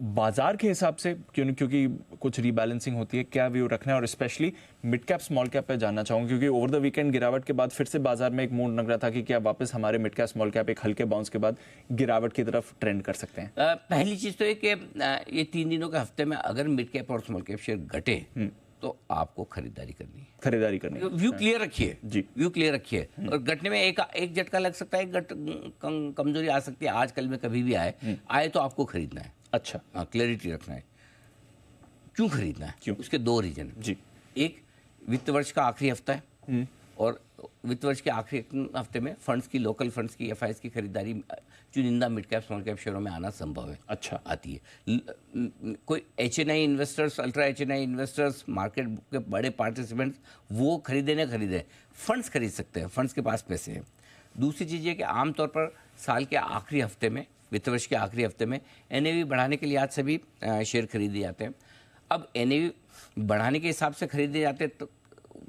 बाजार के हिसाब से क्योंकि कुछ रीबैलेंसिंग होती है, क्या व्यू रखना है? और specially mid cap small cap पे जानना चाहूँगा, क्योंकि ओवर द वीकेंड गिरावट के बाद फिर से बाजार में एक मूड लग रहा था कि क्या वापस हमारे मिड कैप स्मॉल कैप एक हल्के बाउंस के बाद गिरावट की तरफ ट्रेंड कर सकते हैं? पहली चीज़ तो है कि ये 3 दिनों के हफ्ते में अगर मिड कैप और स्मॉल कैप शेयर घटे तो आपको खरीदारी करनी है। व्यू क्लियर रखिए जी, व्यू क्लियर रखिए। और घटने में एक झटका लग सकता है, कमजोरी आ सकती है, आज कल में कभी भी आए तो आपको खरीदना है। अच्छा, हाँ, क्लैरिटी रखना है क्यों खरीदना है। क्यों? उसके 2 रीजन जी। एक, वित्त वर्ष का आखिरी हफ्ता है और वित्त वर्ष के आखिरी हफ्ते में फंड्स की, लोकल फंड्स की, एफआईएस की खरीदारी चुनिंदा मिड कैप स्मॉल कैप शेयरों में आना संभव है। अच्छा, आती है। कोई HNI investors, ultra HNI investors, market के बड़े पार्टिसिपेंट्स वो खरीदे ना खरीदे, फंड्स खरीद सकते हैं, फंड्स के पास पैसे हैं। दूसरी चीज़ ये कि आमतौर पर साल के आखिरी हफ्ते में, वित्त वर्ष के आखिरी हफ्ते में एनएवी बढ़ाने के लिए आज सभी शेयर खरीदे जाते हैं। अब एनएवी बढ़ाने के हिसाब से खरीदे जाते हैं तो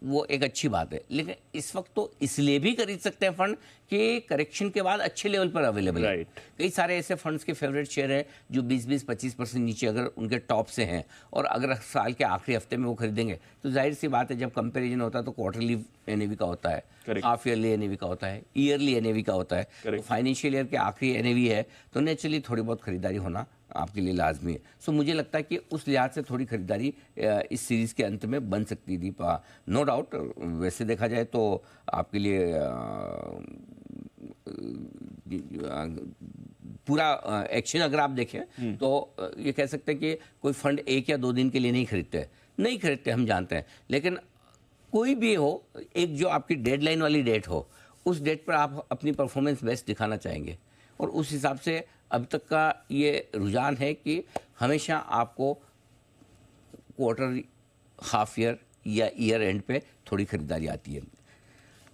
वो एक अच्छी बात है, लेकिन इस वक्त तो इसलिए भी खरीद सकते हैं फंड कि करेक्शन के बाद अच्छे लेवल पर अवेलेबल है। कई सारे ऐसे फंड्स के फेवरेट शेयर हैं जो 20-25% नीचे अगर उनके टॉप से हैं, और अगर साल के आखिरी हफ्ते में वो खरीदेंगे तो जाहिर सी बात है, जब कंपैरिजन होता है तो क्वार्टरली एनएवी का होता है, हाफ ईयरली एनएवी का होता है, ईयरली एनएवी का होता है। तो फाइनेंशियल ईयर के आखिरी एनएवी है तो नेचुरली थोड़ी बहुत खरीदारी होना आपके लिए लाजमी है। सो मुझे लगता है कि उस लिहाज से थोड़ी खरीदारी इस सीरीज़ के अंत में बन सकती थी, नो डाउट। वैसे देखा जाए तो आपके लिए पूरा एक्शन अगर आप देखें तो ये कह सकते हैं कि कोई फंड 1 या 2 दिन के लिए नहीं खरीदते, हम जानते हैं। लेकिन कोई भी हो, एक जो आपकी डेडलाइन वाली डेट हो, उस डेट पर आप अपनी परफॉर्मेंस बेस्ट दिखाना चाहेंगे, और उस हिसाब से अब तक का ये रुझान है कि हमेशा आपको क्वार्टर, हाफ ईयर या ईयर एंड पे थोड़ी खरीदारी आती है।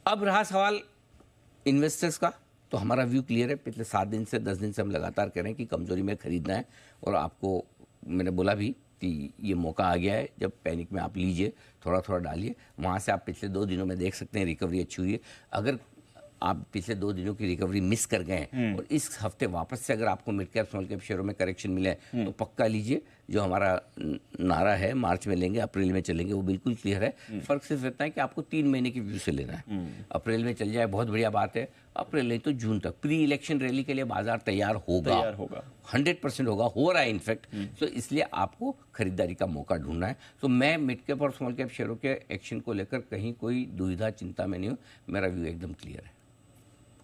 अब रहा सवाल इन्वेस्टर्स का, तो हमारा व्यू क्लियर है। पिछले 7 दिन से 10 दिन से हम लगातार कह रहे हैं कि कमजोरी में खरीदना है, और आपको मैंने बोला भी कि ये मौका आ गया है, जब पैनिक में आप लीजिए, थोड़ा थोड़ा डालिए। वहाँ से आप पिछले 2 दिनों में देख सकते हैं रिकवरी अच्छी हुई है। अगर आप पिछले 2 दिनों की रिकवरी मिस कर गए और इस हफ्ते वापस से अगर आपको मिड कैप स्मॉल कैप शेयरों में करेक्शन मिले तो पक्का लीजिए। जो हमारा नारा है, मार्च में लेंगे, अप्रैल में चलेंगे, वो बिल्कुल क्लियर है। फर्क सिर्फ इतना है कि आपको 3 महीने की व्यू से लेना है। अप्रैल में चल जाए बहुत बढ़िया बात है, अप्रैल नहीं तो जून तक प्री इलेक्शन रैली के लिए बाजार तैयार होगा 100% होगा, हो रहा है इनफैक्ट। तो इसलिए आपको खरीदारी का मौका ढूंढना है। तो मैं मिड कैप और स्मॉल कैप शेयरों के एक्शन को लेकर कहीं कोई दुविधा चिंता में नहीं हूँ। मेरा व्यू एकदम क्लियर है,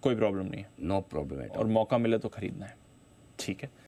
कोई प्रॉब्लम नहीं है, नो प्रॉब्लम है, और मौका मिले तो खरीदना है। ठीक है।